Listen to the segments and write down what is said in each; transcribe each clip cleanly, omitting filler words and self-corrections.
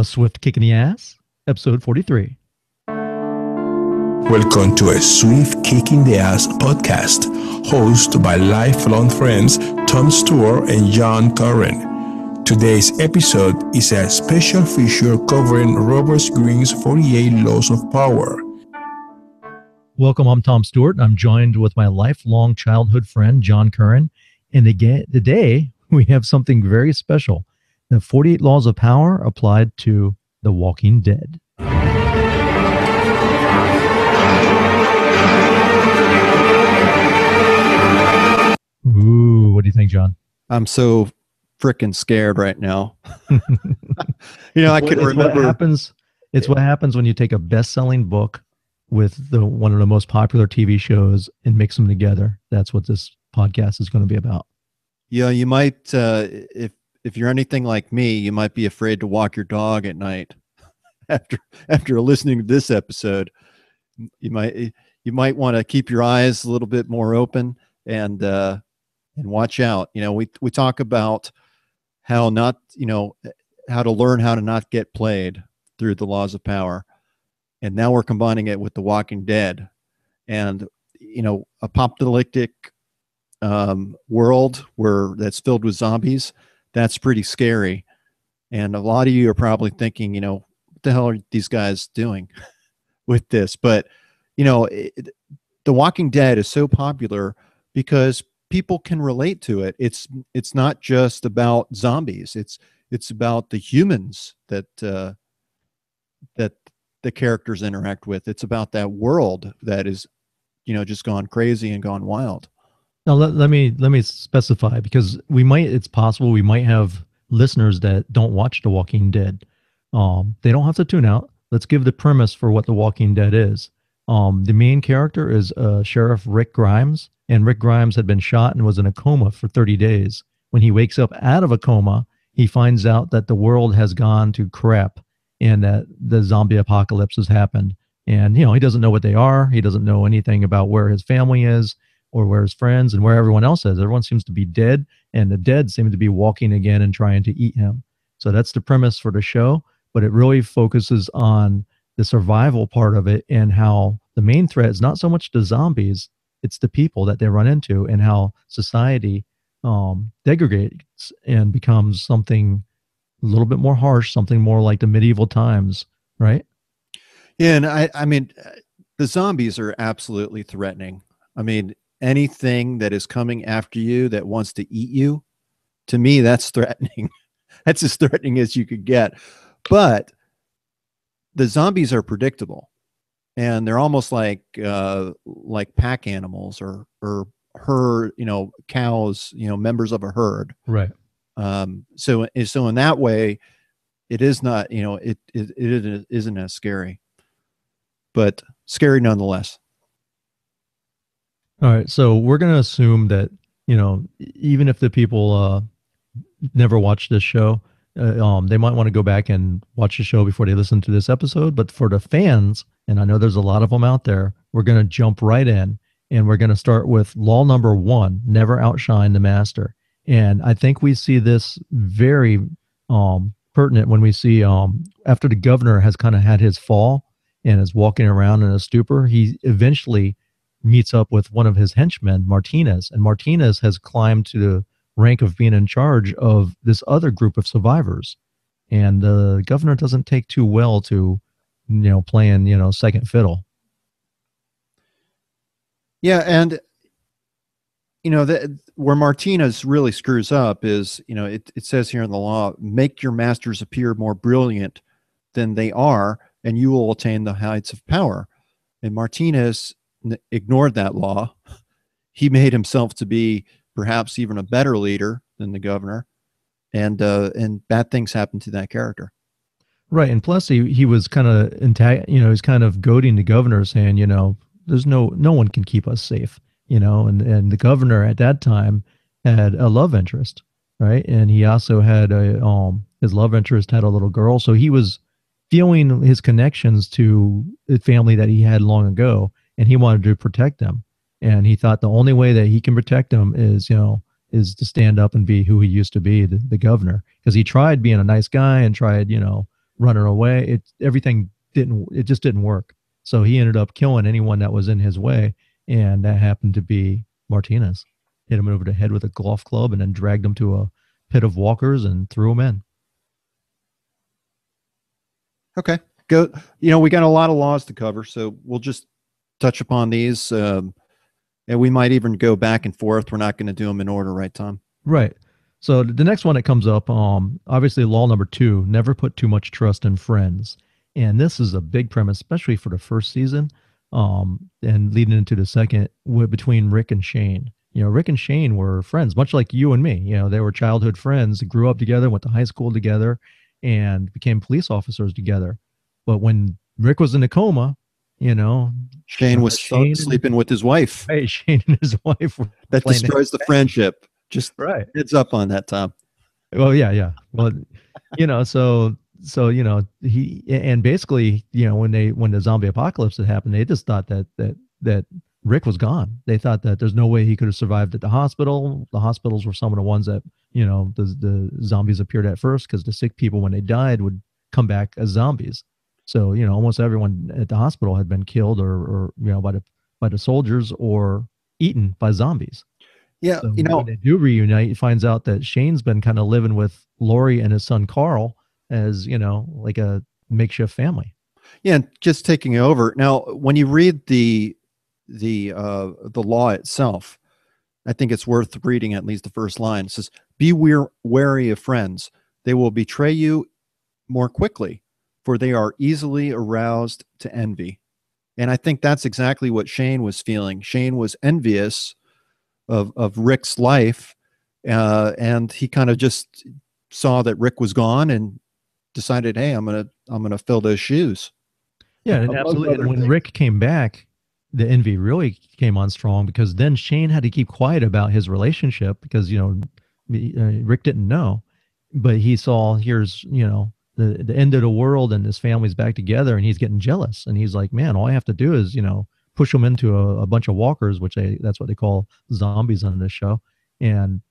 A Swift Kick in the Ass, episode 43. Welcome to a Swift Kick in the Ass podcast, hosted by lifelong friends Tom Stewart and John Curran. Today's episode is a special feature covering Robert Greene's 48 Laws of Power. Welcome, I'm Tom Stewart, and I'm joined with my lifelong childhood friend, John Curran. And today, we have something very special. The 48 Laws of Power applied to The Walking Dead. Ooh, what do you think, John? I'm so freaking scared right now. I can remember. What happens when you take a best-selling book with one of the most popular TV shows and mix them together. That's what this podcast is going to be about. Yeah, you might, if you're anything like me, you might be afraid to walk your dog at night after listening to this episode. You might want to keep your eyes a little bit more open and watch out. We talk about how to learn how to not get played through the laws of power. And now we're combining it with The Walking Dead, and a apocalyptic world that's filled with zombies. That's pretty scary. And a lot of you are probably thinking, what the hell are these guys doing with this? But, The Walking Dead is so popular because people can relate to it. It's not just about zombies. It's about the humans that the characters interact with. It's about that world that is, just gone crazy and gone wild. Now let me specify, because it's possible we might have listeners that don't watch The Walking Dead. They don't have to tune out. Let's give the premise for what The Walking Dead is. The main character is Sheriff Rick Grimes, and Rick Grimes had been shot and was in a coma for 30 days. When he wakes up out of a coma, he finds out that the world has gone to crap and that the zombie apocalypse has happened. And, he doesn't know what they are. He doesn't know anything about where his family is or where his friends and where everyone else is. Everyone seems to be dead, and the dead seem to be walking again and trying to eat him. So that's the premise for the show, but it really focuses on the survival part of it and how the main threat is not so much the zombies, it's the people that they run into and how society degrades and becomes something a little bit more harsh, something more like the medieval times, right? Yeah, and I mean, the zombies are absolutely threatening. I mean, anything that is coming after you that wants to eat you, to me, that's threatening. That's as threatening as you could get. But the zombies are predictable, and they're almost like pack animals or herd, cows, members of a herd. Right. So in that way, it is not, it isn't as scary, but scary nonetheless. All right. So we're going to assume that, even if the people never watch this show, they might want to go back and watch the show before they listen to this episode. But for the fans, and I know there's a lot of them out there, we're going to jump right in, and we're going to start with law number 1, never outshine the master. And I think we see this very pertinent when we see after the governor has kind of had his fall and is walking around in a stupor, he eventually meets up with one of his henchmen, Martinez. And Martinez has climbed to the rank of being in charge of this other group of survivors. And the governor doesn't take too well to, playing, second fiddle. Yeah, and where Martinez really screws up is, it says here in the law, make your masters appear more brilliant than they are, and you will attain the heights of power. And Martinez ignored that law. He made himself to be perhaps even a better leader than the governor, and bad things happened to that character. Right, and plus he was kind of he's kind of goading the governor, saying, there's no one can keep us safe. And the governor at that time had a love interest, right? And he also had his love interest had a little girl. So he was feeling his connections to the family that he had long ago, and he wanted to protect them. And he thought the only way that he can protect them is is to stand up and be who he used to be, the governor. Because he tried being a nice guy and tried, running away. It just didn't work. So he ended up killing anyone that was in his way, and that happened to be Martinez. Hit him over the head with a golf club, and then dragged him to a pit of walkers and threw him in. Okay, go. We got a lot of laws to cover, so we'll just touch upon these, and we might even go back and forth. We're not going to do them in order, right, Tom? Right. So the next one that comes up, obviously law number 2, never put too much trust in friends. And this is a big premise, especially for the first season, and leading into the second, between Rick and Shane. Rick and Shane were friends, much like you and me. They were childhood friends, grew up together, went to high school together, and became police officers together. But when Rick was in a coma, Shane was sleeping with his wife. Right, Shane and his wife were that destroys the friendship. Just right. Heads up on that, Tom. Well, yeah. Well, so he, and basically, when the zombie apocalypse had happened, they just thought that Rick was gone. They thought that there's no way he could have survived at the hospital. The hospitals were some of the ones that the zombies appeared at first, because the sick people, when they died, would come back as zombies. So almost everyone at the hospital had been killed or by the soldiers or eaten by zombies. Yeah, so when they do reunite, he finds out that Shane's been kind of living with Lori and his son Carl as like a makeshift family. Yeah, just taking over. Now, when you read the law itself, I think it's worth reading at least the first line. It says, "Be wary of friends; they will betray you more quickly, for they are easily aroused to envy." And I think that's exactly what Shane was feeling. Shane was envious of Rick's life, and he kind of just saw that Rick was gone and decided, hey, I'm gonna fill those shoes. Yeah, and absolutely. And when Rick came back, the envy really came on strong, because then Shane had to keep quiet about his relationship, because Rick didn't know, but he saw here's the end of the world and his family's back together, and he's getting jealous, and he's like, man, all I have to do is push them into a bunch of walkers, which that's what they call zombies on this show. And,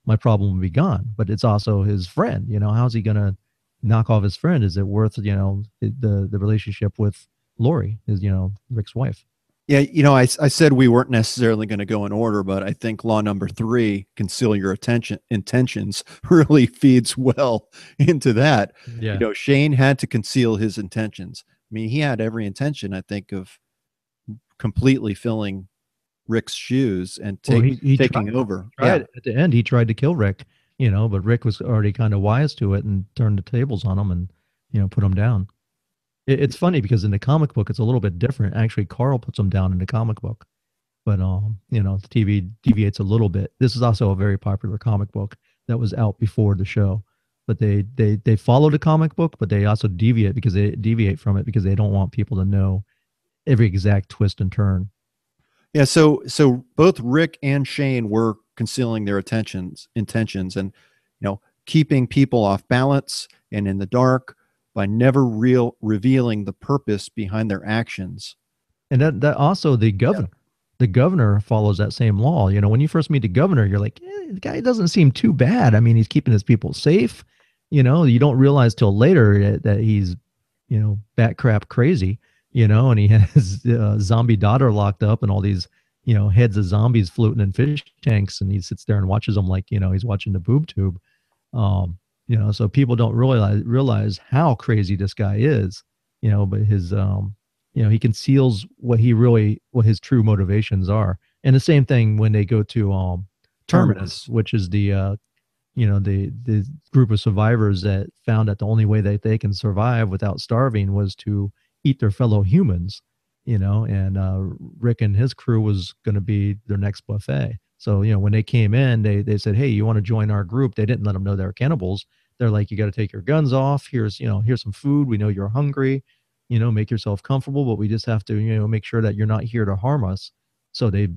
my problem will be gone. But it's also his friend. How's he going to knock off his friend? Is it worth, the relationship with Lori, his, Rick's wife? Yeah. I said we weren't necessarily going to go in order, but I think law number 3, conceal your intentions, really feeds well into that. Yeah. Shane had to conceal his intentions. I mean, he had every intention, I think, of completely filling Rick's shoes and taking over. At the end, he tried to kill Rick, but Rick was already kind of wise to it and turned the tables on him and, put him down. It's funny because in the comic book, it's a little bit different. Actually, Carl puts him down in the comic book, but, the TV deviates a little bit. This is also a very popular comic book that was out before the show, but they follow the comic book, but they also deviate from it because they don't want people to know every exact twist and turn. Yeah, so both Rick and Shane were concealing their intentions and keeping people off balance and in the dark by never revealing the purpose behind their actions. And that also the governor follows that same law. When you first meet the governor, you're like, the guy doesn't seem too bad. I mean, he's keeping his people safe. You don't realize till later that he's bat crap crazy. And he has a zombie daughter locked up and all these, heads of zombies floating in fish tanks. And he sits there and watches them like, he's watching the boob tube. So people don't realize how crazy this guy is, but his, he conceals what his true motivations are. And the same thing when they go to Terminus, which is the group of survivors that found that the only way that they can survive without starving was to eat their fellow humans, and Rick and his crew was going to be their next buffet. So, when they came in, they said, hey, you want to join our group? They didn't let them know they were cannibals. They're like, you got to take your guns off. Here's some food. We know you're hungry, make yourself comfortable, but we just have to, make sure that you're not here to harm us. So they,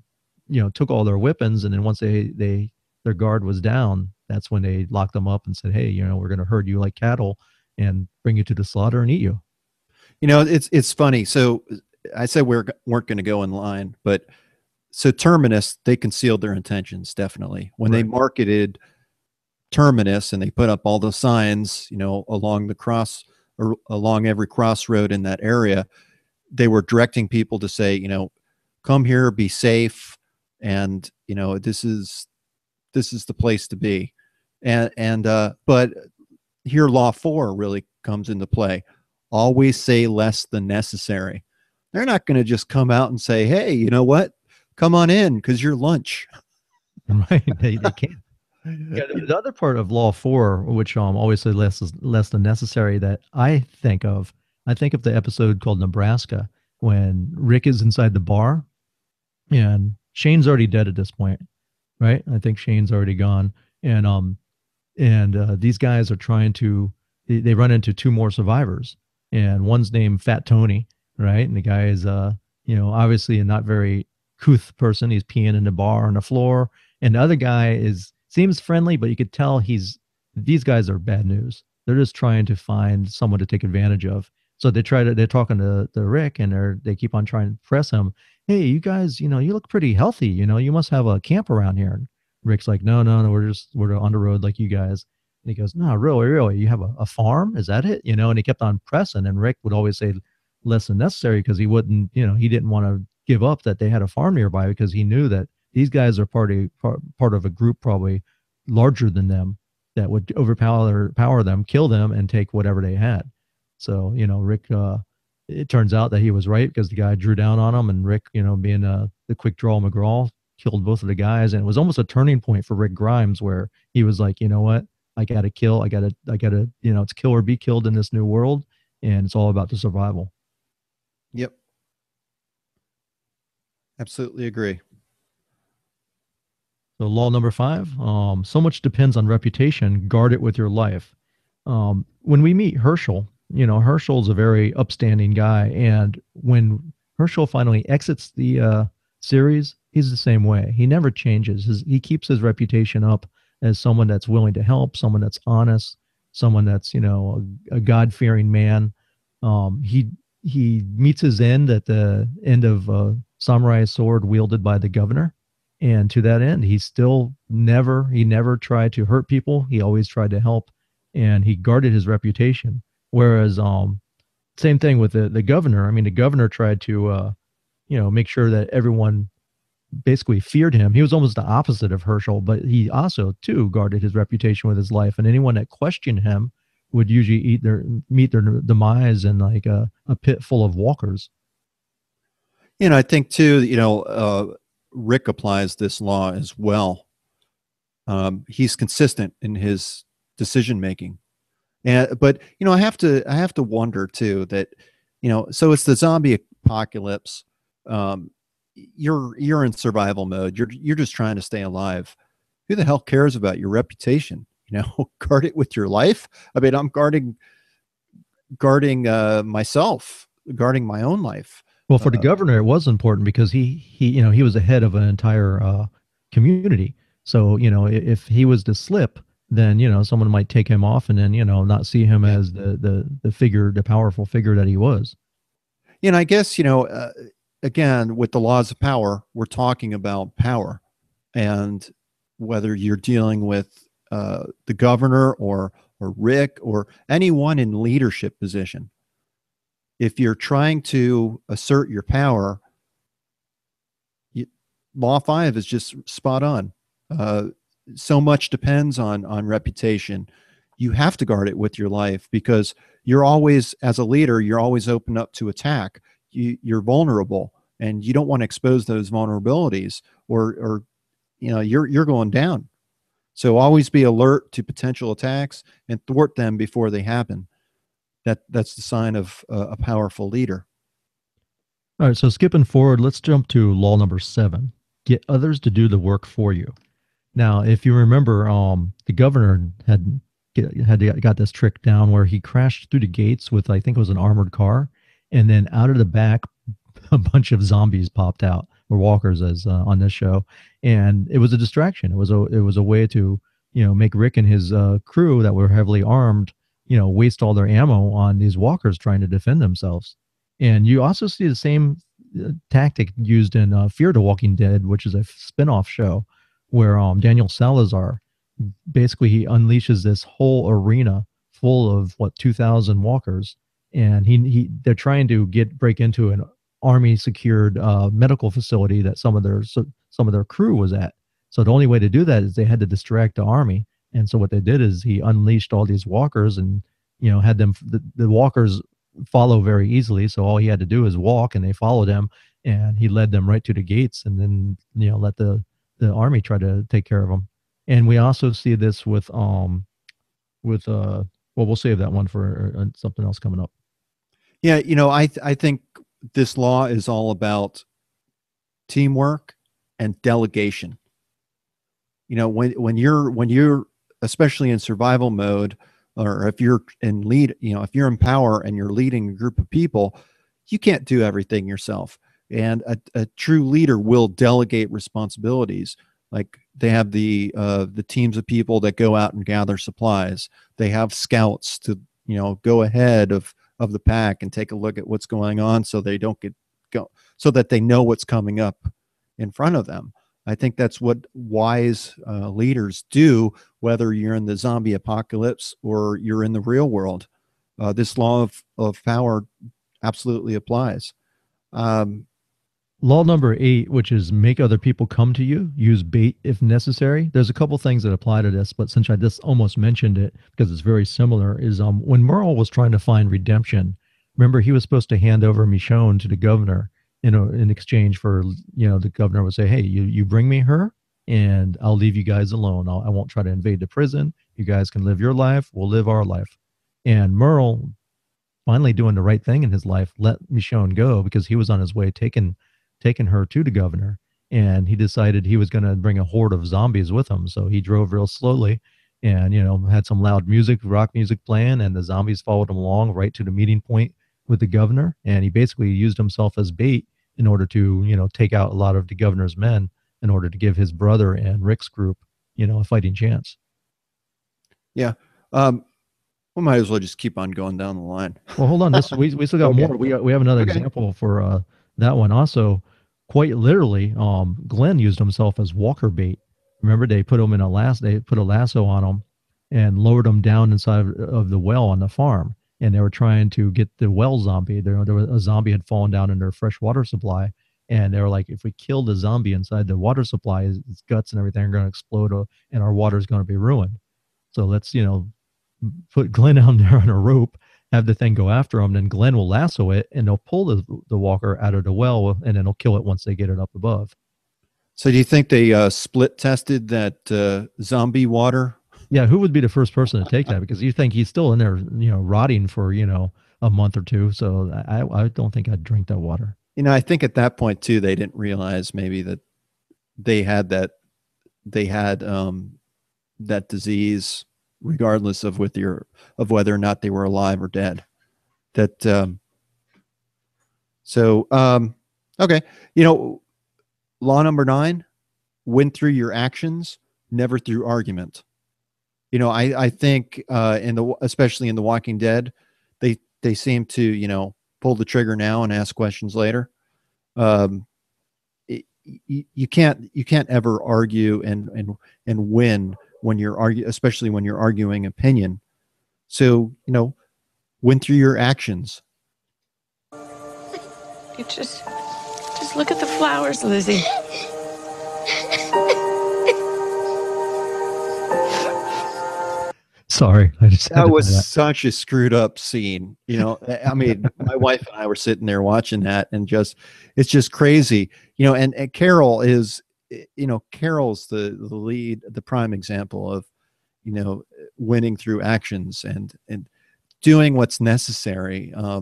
took all their weapons. And then once their guard was down, that's when they locked them up and said, hey, we're going to herd you like cattle and bring you to the slaughter and eat you. It's funny. So I said we weren't going to go in line, but so Terminus, they concealed their intentions, definitely. When they marketed Terminus and they put up all the signs, along the cross along every crossroad in that area, they were directing people to say, come here, be safe, and this is the place to be. But here Law 4 really comes into play. Always say less than necessary. They're not going to just come out and say, hey, you know what? Come on in because you're lunch. Right. They can't. Yeah, the other part of Law 4, which always say less than necessary, that I think of the episode called Nebraska, when Rick is inside the bar and Shane's already dead at this point, right? I think Shane's already gone. And these guys are trying to, they run into two more survivors, and one's named Fat Tony, right? And the guy is, obviously a not very couth person. He's peeing in the bar on the floor. And the other guy seems friendly, but you could tell these guys are bad news. They're just trying to find someone to take advantage of. So they're talking to Rick, and they keep on trying to press him. Hey, you guys, you look pretty healthy. You must have a camp around here. And Rick's like, no, we're on the road like you guys. And he goes, no, really, you have a farm? Is that it? And he kept on pressing, and Rick would always say less than necessary because he wouldn't, he didn't want to give up that they had a farm nearby, because he knew that these guys are part of a group probably larger than them that would power them, kill them, and take whatever they had. So, Rick, it turns out that he was right, because the guy drew down on him, and Rick, being the quick draw McGraw, killed both of the guys. And it was almost a turning point for Rick Grimes, where he was like, you know what, I got to kill. I got to, it's kill or be killed in this new world. And it's all about the survival. Yep. Absolutely agree. So law number 5, so much depends on reputation. Guard it with your life. When we meet Herschel, Herschel's a very upstanding guy. And when Herschel finally exits the series, he's the same way. He never changes. He keeps his reputation up as someone that's willing to help, someone that's honest, someone that's, a God-fearing man. He meets his end at the end of a samurai sword wielded by the governor. And to that end, he never tried to hurt people. He always tried to help, and he guarded his reputation. Whereas, same thing with the governor. I mean, the governor tried to, make sure that everyone basically feared him. He was almost the opposite of Herschel, but he also too guarded his reputation with his life. And anyone that questioned him would usually meet their demise in like a pit full of walkers. I think too, Rick applies this law as well. He's consistent in his decision making, but I have to wonder too that so it's the zombie apocalypse. You're in survival mode. You're just trying to stay alive. Who the hell cares about your reputation? Guard it with your life. I mean, I'm guarding myself, guarding my own life. Well, for the governor, it was important because he was the head of an entire community. So, if he was to slip, then, someone might take him off and then, not see him as the powerful figure that he was. I guess, again, with the laws of power, we're talking about power, and whether you're dealing with the governor or Rick or anyone in leadership position, if you're trying to assert your power, Law 5 is just spot on. So much depends on reputation. You have to guard it with your life, because you're always, as a leader, you're always open up to attack. You're vulnerable, and you don't want to expose those vulnerabilities, or you're going down. So always be alert to potential attacks and thwart them before they happen. That's the sign of a powerful leader. All right, so skipping forward, let's jump to law number 7. Get others to do the work for you. Now, if you remember, the governor had got this trick down where he crashed through the gates with, I think it was an armored car, and then out of the back, a bunch of zombies popped out, or walkers, as on this show, and it was a distraction. It was a way to make Rick and his crew that were heavily armed waste all their ammo on these walkers trying to defend themselves. And you also see the same tactic used in Fear the Walking Dead, which is a spin-off show, where Daniel Salazar, basically he unleashes this whole arena full of 2,000 walkers, and they're trying to break into an army secured medical facility that some of their crew was at. So the only way to do that is they had to distract the army. And so what they did is he unleashed all these walkers and, had them, the walkers follow very easily. So all he had to do is walk and they followed him, and he led them right to the gates, and then, let the army try to take care of them. And we also see this with well, we'll save that one for something else coming up. Yeah. I think this law is all about teamwork and delegation. When you're especially in survival mode, or if you're in if you're in power and you're leading a group of people, you can't do everything yourself. And a true leader will delegate responsibilities. Like they have the teams of people that go out and gather supplies. They have scouts to, go ahead of the pack and take a look at what's going on, so they don't so that they know what's coming up in front of them. I think that's what wise leaders do, whether you're in the zombie apocalypse or you're in the real world. This law of power absolutely applies. Law number 8, which is make other people come to you, use bait if necessary. There's a couple things that apply to this, but since I just almost mentioned it because it's very similar, is when Merle was trying to find redemption, remember he was supposed to hand over Michonne to the governor in exchange for, the governor would say, hey, you bring me her and I'll leave you guys alone. I won't try to invade the prison. You guys can live your life. We'll live our life. And Merle, finally doing the right thing in his life, let Michonne go because he was on his way taking her to the governor, and he decided he was going to bring a horde of zombies with him. So he drove real slowly and, had some loud rock music playing, and the zombies followed him along right to the meeting point with the governor. And he basically used himself as bait in order to, take out a lot of the governor's men in order to give his brother and Rick's group, a fighting chance. Yeah. We might as well just keep on going down the line. Well, hold on. We still got Okay. more. We have another example for that one. Also, quite literally, Glenn used himself as walker bait. Remember, they put him in they put a lasso on him and lowered him down inside of the well on the farm. And they were trying to get the well zombie. There was a zombie had fallen down in their fresh water supply. And they were like, if we kill the zombie inside the water supply, its guts and everything are going to explode and our water is going to be ruined. So let's, put Glenn down there on a rope, have the thing go after him, then Glenn will lasso it and they'll pull the walker out of the well, and then they'll kill it once they get it up above. So do you think they split tested that zombie water? Yeah, who would be the first person to take that? Because you think he's still in there, rotting for, a month or two. So I don't think I'd drink that water. I think at that point too, they didn't realize maybe that they had that disease, regardless of whether or not they were alive or dead. Okay. Law number 9, win through your actions, never through argument. I think especially in The Walking Dead, they seem to, pull the trigger now and ask questions later. You can't ever argue and win when you're especially when you're arguing opinion. So, win through your actions. You just look at the flowers, Lizzie. Sorry, I just that was such a screwed up scene. I mean, my wife and I were sitting there watching that, and it's just crazy. And Carol is, Carol's the lead, the prime example of, winning through actions and doing what's necessary. I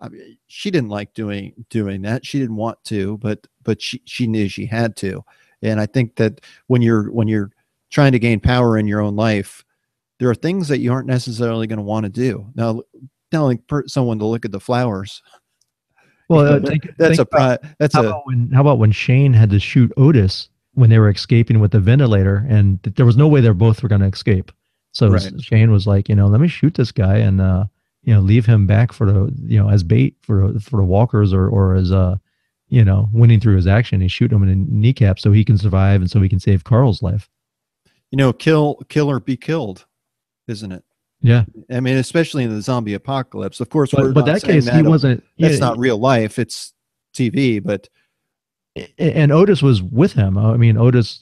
mean, she didn't like doing that. She didn't want to, but she knew she had to. And I think that when you're trying to gain power in your own life, there are things that you aren't necessarily going to want to do. Now, telling someone to look at the flowers. Well, how about when Shane had to shoot Otis when they were escaping with the ventilator, and there was no way they both were going to escape. So right. Shane was like, let me shoot this guy and leave him back for the as bait for the walkers or as winning through his action. He shoot him in the kneecap so he can survive and so he can save Carl's life. Kill or be killed, isn't it? Yeah. I mean, especially in the zombie apocalypse. Of course, But that case, he wasn't. That's not real life. It's TV. But And Otis was with him. I mean, Otis,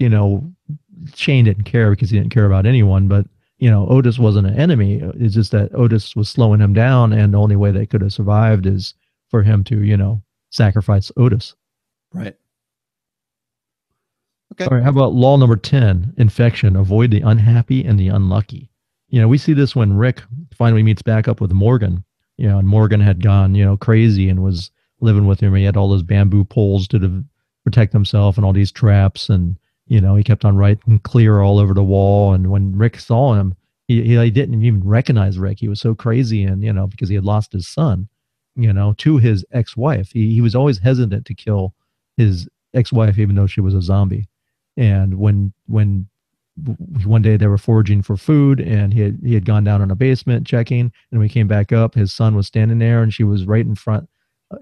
Shane didn't care because he didn't care about anyone, but Otis wasn't an enemy. It's just that Otis was slowing him down, and the only way they could have survived is for him to, sacrifice Otis. Right. Okay. All right. How about law number 10, infection, avoid the unhappy and the unlucky. We see this when Rick finally meets back up with Morgan, and Morgan had gone, crazy and was living with him. He had all those bamboo poles to protect himself and all these traps. And, he kept on writing clear all over the wall. And when Rick saw him, he didn't even recognize Rick. He was so crazy. And, because he had lost his son, to his ex-wife. He was always hesitant to kill his ex-wife, even though she was a zombie. And when one day they were foraging for food, and he had gone down in a basement checking, and when he came back up, his son was standing there, and she was right in front.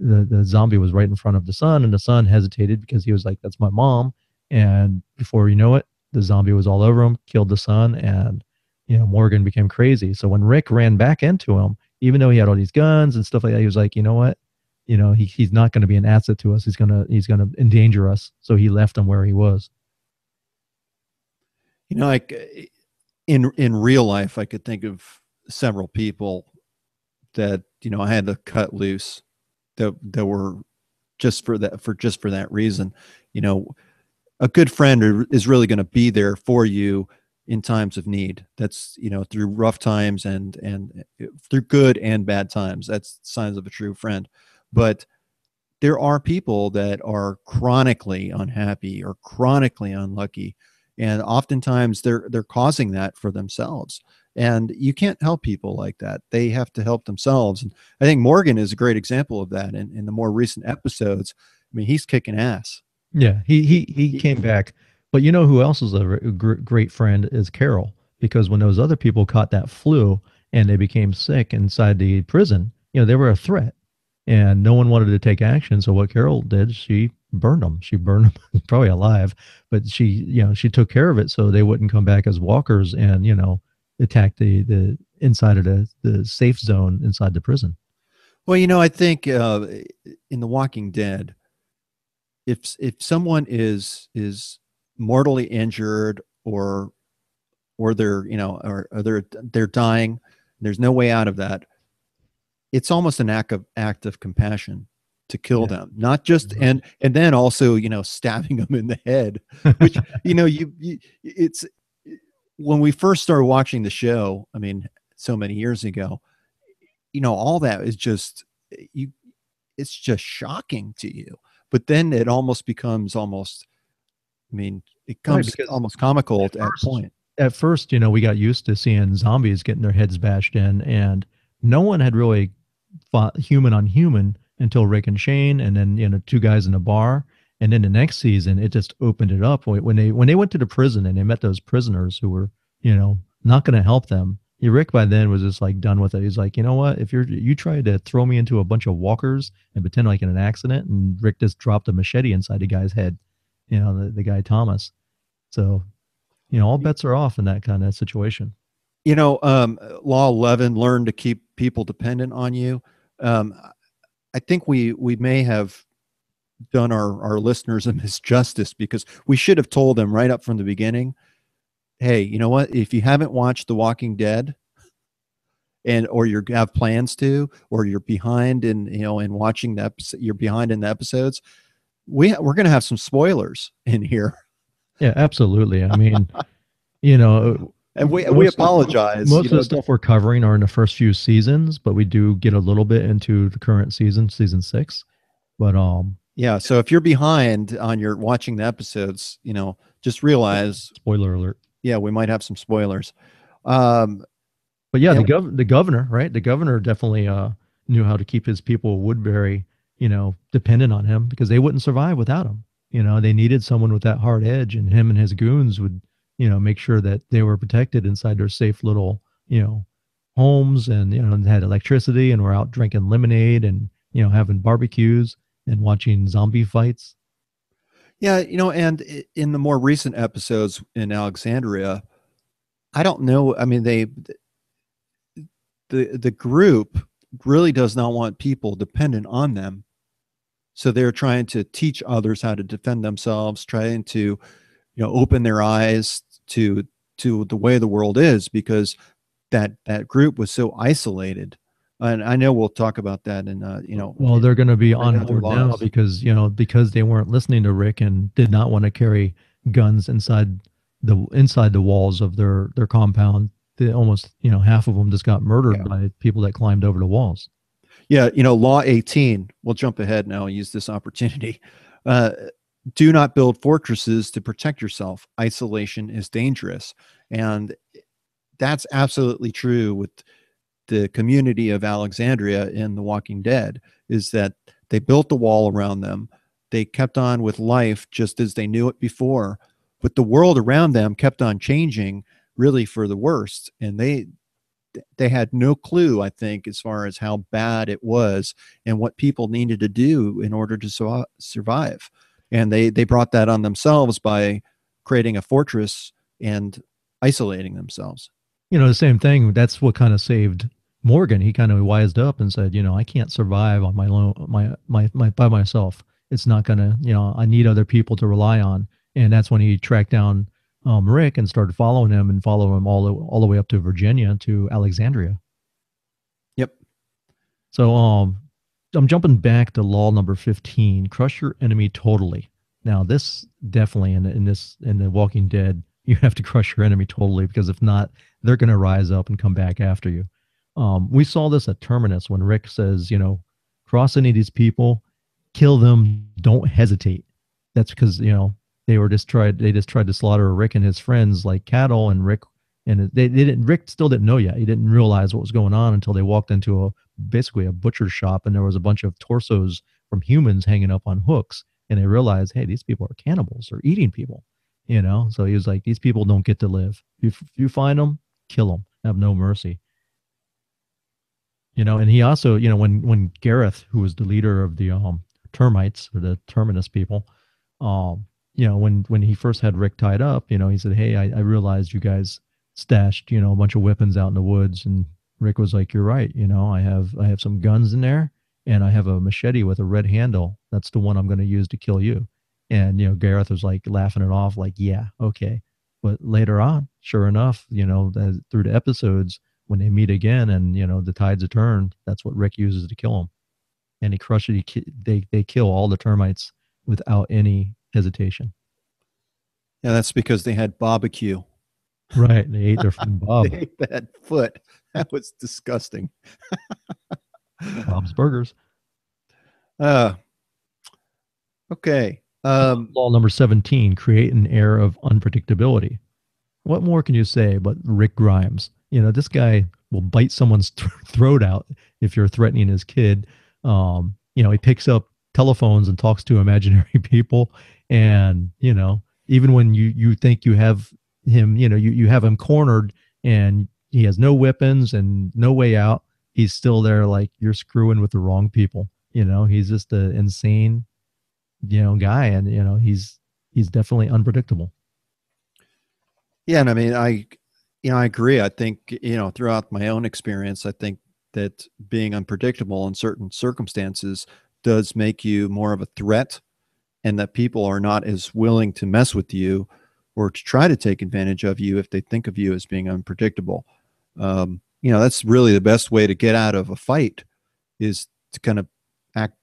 The zombie was right in front of the son, and the son hesitated because he was like, "That's my mom." And before you know it, the zombie was all over him, killed the son, and Morgan became crazy. So when Rick ran back into him, even though he had all these guns and stuff like that, he was like, "You know what? He's not going to be an asset to us. He's gonna endanger us." So he left him where he was. Like in real life, I could think of several people that I had to cut loose that were just for that reason. A good friend is really going to be there for you in times of need. That's through rough times and through good and bad times. That's signs of a true friend. But there are people that are chronically unhappy or chronically unlucky. And oftentimes they're causing that for themselves. And you can't help people like that. They have to help themselves. And I think Morgan is a great example of that in the more recent episodes. I mean, he's kicking ass. Yeah, he came back. But you know who else is a great friend is Carol. Because when those other people caught that flu and they became sick inside the prison, they were a threat. And no one wanted to take action. So what Carol did, she burned them. She burned them probably alive, but she took care of it so they wouldn't come back as walkers and, attack the inside of the safe zone inside the prison. Well, I think in The Walking Dead, if someone is mortally injured or they're, or they're dying, there's no way out of that. It's almost an act of compassion to kill them, not just and then also stabbing them in the head, which it's when we first started watching the show. I mean, so many years ago, all that is just it's just shocking to you. But then it almost becomes it comes almost comical at that point. At first, we got used to seeing zombies getting their heads bashed in, and no one had really fought human on human until Rick and Shane, and then two guys in a bar. And then the next season, it just opened it up when they went to the prison and they met those prisoners who were not going to help them. Rick by then was just like done with it. He's like, you know what? If you try to throw me into a bunch of walkers and pretend like in an accident, and Rick just dropped a machete inside the guy's head, the guy Thomas. So, all bets are off in that kind of situation. Law 11, learn to keep people dependent on you. I think we may have done our listeners a misjustice because we should have told them right up from the beginning, hey, you know what? If you haven't watched The Walking Dead or you have plans to, or you're behind in watching you're behind in the episodes, we're going to have some spoilers in here. Yeah, absolutely. I mean, and we apologize. Most of the stuff we're covering are in the first few seasons, but we do get a little bit into the current season 6. But yeah. So if you're behind on your watching the episodes, just realize. Spoiler alert. Yeah, we might have some spoilers. But yeah, the governor, right? The governor definitely knew how to keep his people of Woodbury, dependent on him because they wouldn't survive without him. They needed someone with that hard edge, and him and his goons would make sure that they were protected inside their safe little, homes and, had electricity and were out drinking lemonade and, having barbecues and watching zombie fights. Yeah. And in the more recent episodes in Alexandria, I don't know. I mean, the group really does not want people dependent on them. So they're trying to teach others how to defend themselves, trying to, open their eyes to the way the world is, because that group was so isolated. And I know we'll talk about that in Well, they're going to be on other board now laws. because they weren't listening to Rick and did not want to carry guns inside the walls of their compound. They almost, half of them just got murdered by people that climbed over the walls. Yeah, Law 18, we'll jump ahead now and use this opportunity. Do not build fortresses to protect yourself. Isolation is dangerous. And that's absolutely true with the community of Alexandria in The Walking Dead, is that they built the wall around them. They kept on with life just as they knew it before, but the world around them kept on changing, really for the worst. And they had no clue, I think, as far as how bad it was and what people needed to do in order to survive. And they brought that on themselves by creating a fortress and isolating themselves. The same thing. That's what kind of saved Morgan. He kind of wised up and said, I can't survive on my by myself. It's not gonna, I need other people to rely on. And that's when he tracked down Rick and started following him and follow him all the way up to Virginia, to Alexandria. Yep. So I'm jumping back to law number 15: crush your enemy totally. Now this definitely in The Walking Dead, you have to crush your enemy totally, because if not, they're going to rise up and come back after you. We saw this at Terminus when Rick says, cross any of these people, kill them, don't hesitate. That's because, they just tried to slaughter Rick and his friends like cattle, and Rick still didn't know yet. He didn't realize what was going on until they walked into basically a butcher shop, and there was a bunch of torsos from humans hanging up on hooks, and they realized, hey, these people are cannibals. They're eating people, So he was like, these people don't get to live. If you find them, kill them. Have no mercy. And he also, when Gareth, who was the leader of the termites, or the Terminus people, when he first had Rick tied up, he said, hey, I realized you guys stashed, a bunch of weapons out in the woods. And Rick was like, you're right. I have some guns in there, and I have a machete with a red handle. That's the one I'm going to use to kill you. And, Gareth was like laughing it off, like, yeah, okay. But later on, sure enough, through the episodes, when they meet again and, the tides have turned, that's what Rick uses to kill him. And he crushes, they kill all the termites without any hesitation. Yeah, that's because they had barbecue. Right. They ate their friend Bob. They ate that foot. That was disgusting. Bob's Burgers. Okay. Law number 17: create an air of unpredictability. What more can you say but Rick Grimes? This guy will bite someone's throat out if you're threatening his kid. He picks up telephones and talks to imaginary people. And, even when you think you have him, you have him cornered and he has no weapons and no way out, he's still there like, you're screwing with the wrong people. He's just an insane, guy. And, he's definitely unpredictable. Yeah. And I mean, I agree. I think, throughout my own experience, I think that being unpredictable in certain circumstances does make you more of a threat, and that people are not as willing to mess with you or to try to take advantage of you if they think of you as being unpredictable. That's really the best way to get out of a fight, is to kind of act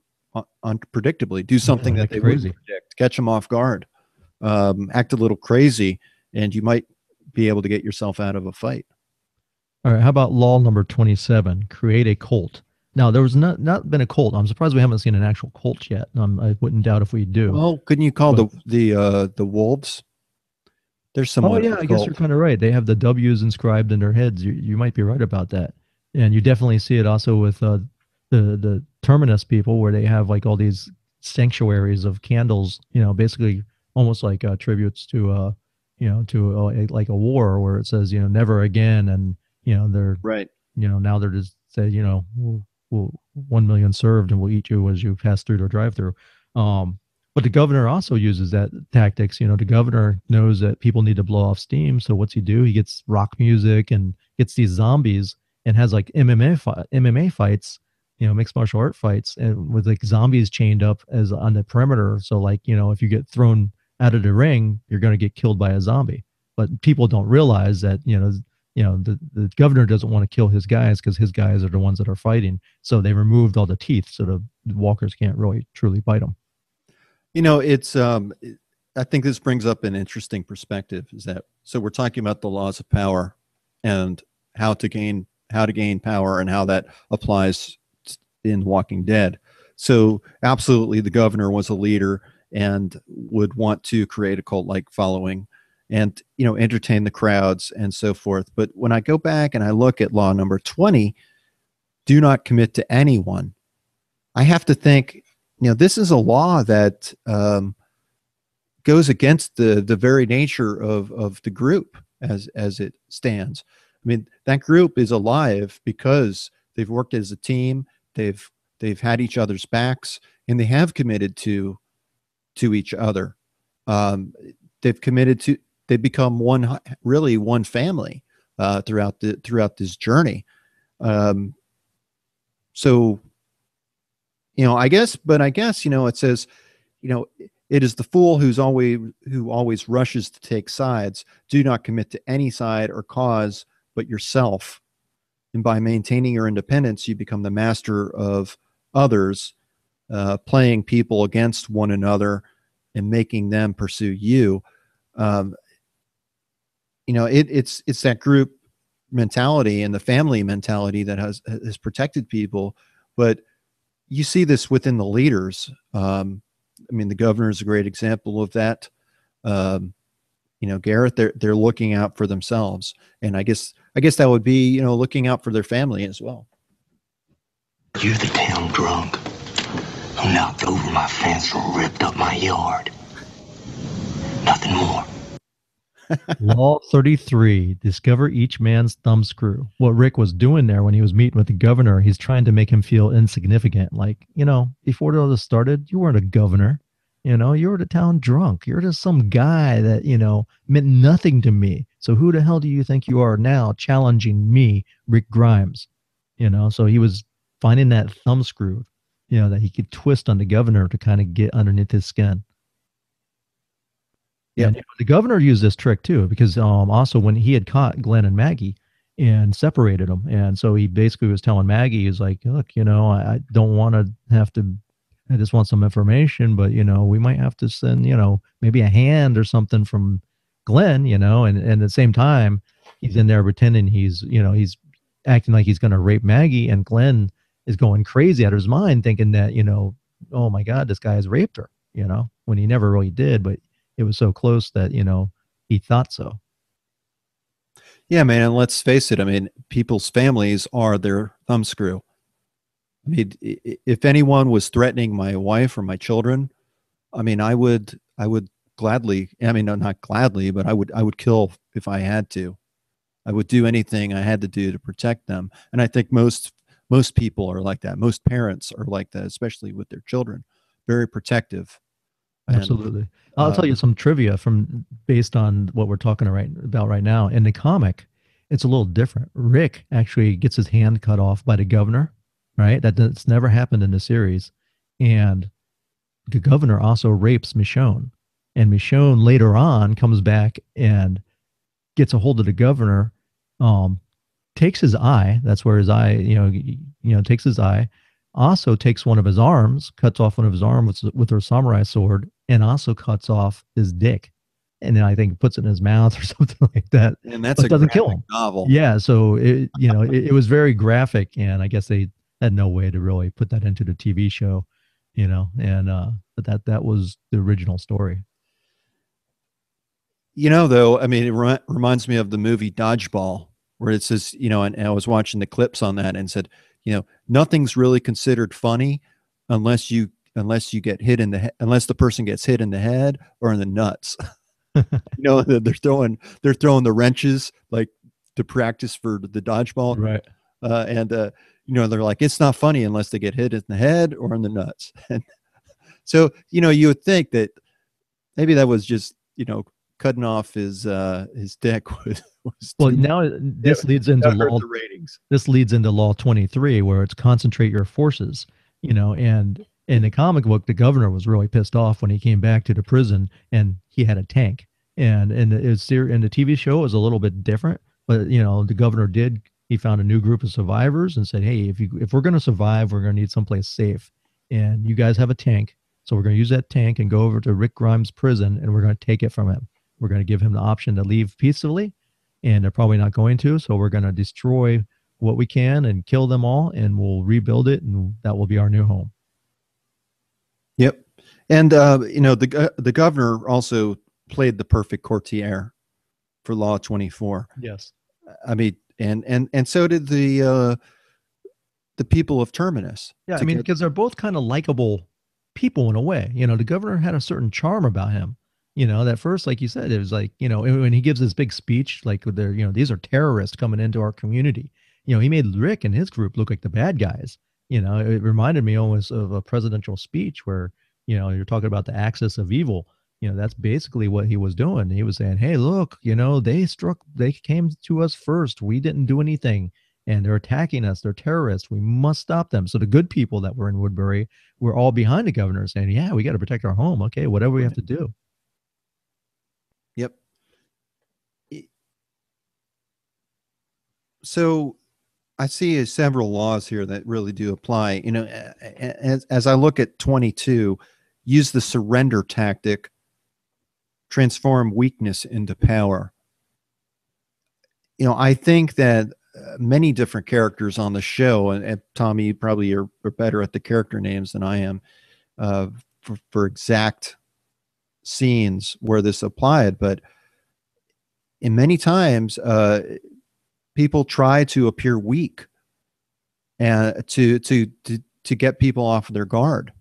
unpredictably, do something that they wouldn't predict, catch them off guard, act a little crazy, and you might be able to get yourself out of a fight. All right. How about law number 27? Create a cult. Now, there was not been a cult. I'm surprised we haven't seen an actual cult yet. I wouldn't doubt if we do. Well, couldn't you call the wolves? There's some. Oh yeah, I guess you're kind of right. They have the W's inscribed in their heads. You might be right about that. And you definitely see it also with the Terminus people, where they have like all these sanctuaries of candles. Basically almost like tributes to like a war, where it says never again, and they're right. Now they're just say we'll 1 million served, and we'll eat you as you pass through their drive-through. But the governor also uses that tactics. The governor knows that people need to blow off steam. So what's he do? He gets rock music and gets these zombies, and has like MMA fights, mixed martial art fights, and with like zombies chained up as on the perimeter. So like, if you get thrown out of the ring, you're going to get killed by a zombie. But people don't realize that, the governor doesn't want to kill his guys because his guys are the ones that are fighting. So they removed all the teeth so the walkers can't really truly bite them. It's I think this brings up an interesting perspective, is that, so we're talking about the laws of power and how to gain power and how that applies in Walking Dead. So absolutely, the governor was a leader and would want to create a cult-like following and, entertain the crowds and so forth. But when I go back and I look at law number 20, do not commit to anyone, I have to think, this is a law that goes against the very nature of the group as it stands. I mean, that group is alive because they've worked as a team. They've had each other's backs, and they have committed to each other. They've become one family throughout this journey. So, I guess it says, it is the fool who always rushes to take sides. Do not commit to any side or cause but yourself. And by maintaining your independence, you become the master of others, playing people against one another and making them pursue you. It's that group mentality and the family mentality that has protected people. But you see this within the leaders. The governor is a great example of that. Gareth, they're looking out for themselves, and I guess that would be, looking out for their family as well. You're the town drunk who knocked over my fence and ripped up my yard. Nothing more. Law 33, discover each man's thumbscrew. What Rick was doing there when he was meeting with the governor, he's trying to make him feel insignificant. Like, before all this started, you weren't a governor. You were the town drunk. You're just some guy that, meant nothing to me. So who the hell do you think you are now challenging me, Rick Grimes? So he was finding that thumbscrew, that he could twist on the governor to kind of get underneath his skin. Yeah, the governor used this trick too, because also when he had caught Glenn and Maggie and separated them, and so he basically was telling Maggie, he's like, look, I don't want to have to, I just want some information, but we might have to send, maybe a hand or something from Glenn, and at the same time, he's in there pretending he's acting like he's going to rape Maggie, and Glenn is going crazy out of his mind, thinking that, oh my God, this guy has raped her, when he never really did, but it was so close that, he thought so. Yeah, man. And let's face it. People's families are their thumbscrew. If anyone was threatening my wife or my children, I would gladly, not gladly, but I would kill if I had to. I would do anything I had to do to protect them. And I think most people are like that. Most parents are like that, especially with their children, very protective. Absolutely. I'll tell you some trivia based on what we're talking about right now. In the comic, it's a little different. Rick actually gets his hand cut off by the governor, right? That's never happened in the series. And the governor also rapes Michonne. And Michonne later on comes back and gets a hold of the governor, takes his eye. That's where his eye, takes his eye. Also takes one of his arms, cuts off one of his arms with her samurai sword, and also cuts off his dick, and then I think puts it in his mouth or something like that. And that's doesn't kill him. Novel. Yeah, so it was very graphic, and I guess they had no way to really put that into the TV show, but that was the original story. Though, it reminds me of the movie Dodgeball, where it says, and I was watching the clips on that and said, nothing's really considered funny unless you get hit in the head, unless the person gets hit in the head or in the nuts. They're throwing the wrenches like to practice for the dodgeball, right? They're like, it's not funny unless they get hit in the head or in the nuts. And so you would think that maybe that was just cutting off his dick was Well, too, now this leads into that hurt law. the ratings. This leads into law 23, where it's concentrate your forces. And in the comic book, the governor was really pissed off when he came back to the prison and he had a tank. And in the TV show, it was a little bit different. But the governor he found a new group of survivors and said, hey, if we're going to survive, we're going to need someplace safe. And you guys have a tank. So we're going to use that tank and go over to Rick Grimes' prison, and we're going to take it from him. We're going to give him the option to leave peacefully, and they're probably not going to. So we're going to destroy what we can and kill them all, and we'll rebuild it, and that will be our new home. Yep. And, the governor also played the perfect courtier for Law 24. Yes. I mean, and so did the people of Terminus. Yeah, I mean, because they're both kind of likable people in a way. The governor had a certain charm about him. That first, like you said, it was like, when he gives this big speech, like these are terrorists coming into our community. He made Rick and his group look like the bad guys. It reminded me almost of a presidential speech where, you're talking about the axis of evil. That's basically what he was doing. He was saying, hey, look, they came to us first. We didn't do anything. And they're attacking us. They're terrorists. We must stop them. So the good people that were in Woodbury were all behind the governor saying, yeah, we got to protect our home. Okay, whatever we have to do. Yep. So I see several laws here that really do apply. As I look at 22, use the surrender tactic, transform weakness into power. I think that many different characters on the show, and Tommy, you probably are better at the character names than I am, for exact scenes where this applied, but in many times people try to appear weak and to get people off their guard,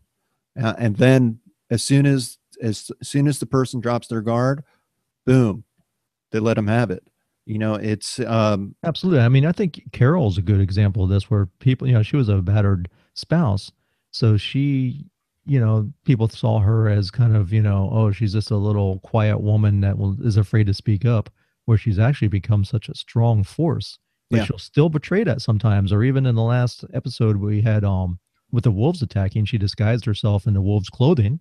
and then as soon as the person drops their guard, boom, they let them have it. It's absolutely. I mean, I think Carol's a good example of this, where people, she was a battered spouse, so she, people saw her as kind of, oh, she's just a little quiet woman that is afraid to speak up, where she's actually become such a strong force. But Yeah. she'll still betray that sometimes. Or even in the last episode we had with the wolves attacking, she disguised herself in the wolves' clothing,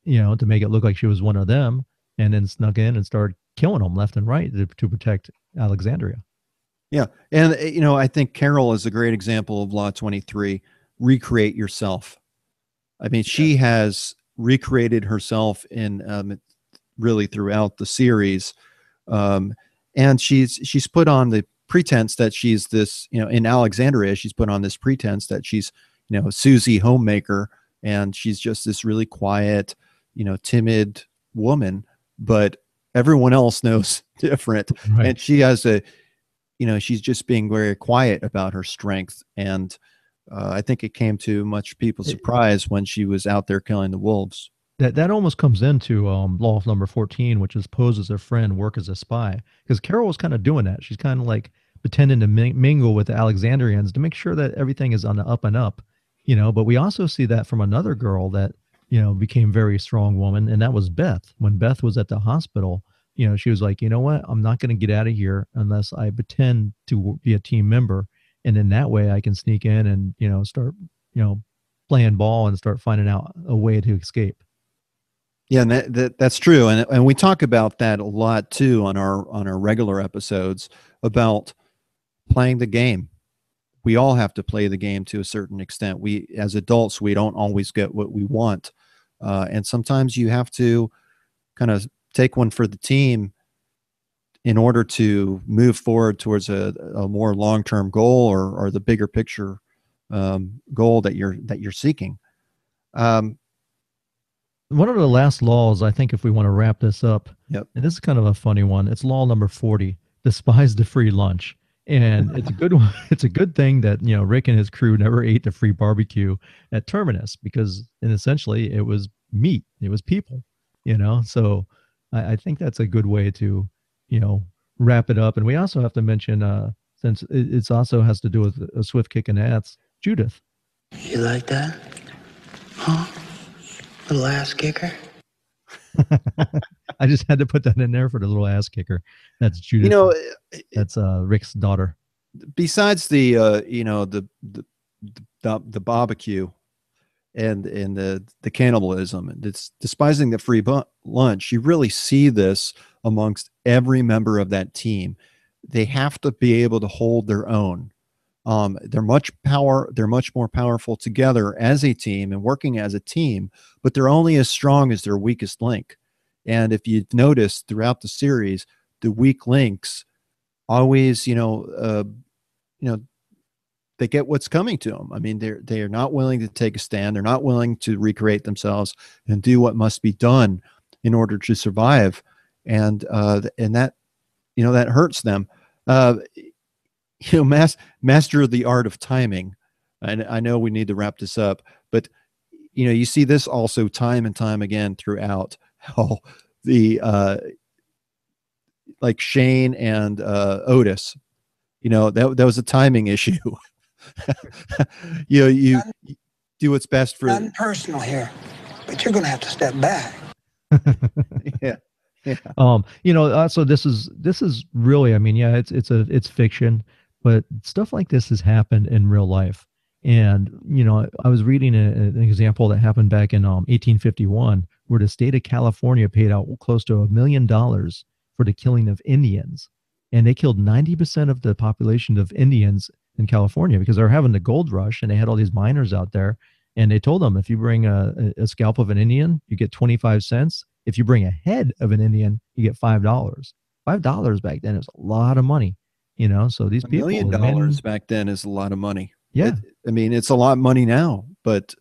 to make it look like she was one of them, and then snuck in and started killing them left and right to protect Alexandria. Yeah. And, I think Carol is a great example of Law 23, recreate yourself. I mean, she has recreated herself in really throughout the series. And she's put on the pretense that she's this, in Alexandria, she's put on this pretense that she's, Susie homemaker, and she's just this really quiet, timid woman, but everyone else knows different. Right. And she has she's just being very quiet about her strength. And I think it came to much people's surprise when she was out there killing the wolves. That almost comes into law number 14, which is pose as a friend, work as a spy. Because Carol was kind of doing that. She's kind of like pretending to mingle with the Alexandrians to make sure that everything is on the up and up. But we also see that from another girl that, became very strong woman, and that was Beth. When Beth was at the hospital, she was like, you know what? I'm not going to get out of here unless I pretend to be a team member. And in that way I can sneak in and, start, playing ball and start finding out a way to escape. Yeah, and that's true, and we talk about that a lot too on our regular episodes about playing the game. We all have to play the game to a certain extent. We, as adults, we don't always get what we want, and sometimes you have to kind of take one for the team in order to move forward towards a more long-term goal or the bigger picture goal that you're seeking. One of the last laws, I think, if we want to wrap this up, Yep. and this is kind of a funny one, it's law number 40, despise the free lunch. And it's a good one. It's a good thing that, Rick and his crew never ate the free barbecue at Terminus, because essentially it was meat. It was people, So I think that's a good way to, wrap it up. And we also have to mention, since it also has to do with a swift kick in the ass, Judith. You like that? Huh? Little ass kicker? I just had to put that in there for the little ass kicker. That's Judith. You know, That's Rick's daughter. besides the you know, the barbecue and the cannibalism and it's despising the free lunch, you really see this amongst every member of that team. They have to be able to hold their own. They're much more powerful together as a team and working as a team, but they're only as strong as their weakest link. And if you've noticed throughout the series, the weak links always, they get what's coming to them. I mean, they are not willing to take a stand. They're not willing to recreate themselves and do what must be done in order to survive. And that, that hurts them. Master of the art of timing. And I know we need to wrap this up, but you see this also time and time again throughout how the like Shane and Otis, that was a timing issue. You do what's best for. Nothing personal here, but you're going to have to step back. Yeah. So this is really, I mean, yeah, it's fiction, but stuff like this has happened in real life. And, I was reading an example that happened back in 1851, where the state of California paid out close to $1 million for the killing of Indians. And they killed 90% of the population of Indians in California because they're having the gold rush and they had all these miners out there. And they told them, if you bring a scalp of an Indian, you get 25 cents. If you bring a head of an Indian, you get $5. $5 back then is a lot of money, so these people. $1 million back then is a lot of money. Yeah. It's a lot of money now, but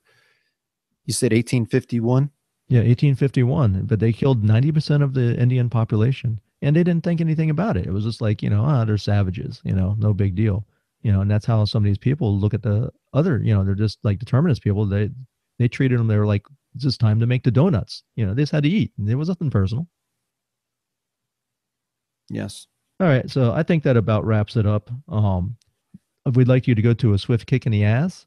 you said 1851? Yeah, 1851. But they killed 90% of the Indian population and they didn't think anything about it. It was just like, they're savages, no big deal. And that's how some of these people look at the other, they're just like determinist people. They treated them, they were like, it's just time to make the donuts. They just had to eat. There was nothing personal. Yes. All right. So I think that about wraps it up. We'd like you to go to A Swift Kick in the Ass.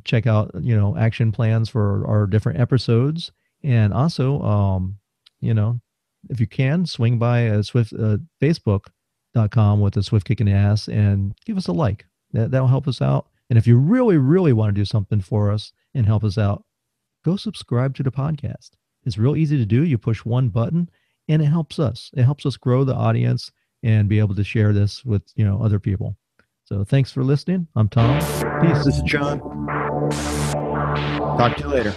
Check out, action plans for our different episodes. And also, if you can, swing by Facebook.com with A Swift Kick in the Ass and give us a like. That'll help us out. And if you really, really want to do something for us and help us out, go subscribe to the podcast. It's real easy to do. You push one button and it helps us. It helps us grow the audience and be able to share this with, other people. So thanks for listening. I'm Tom. Peace. This is John. Talk to you later.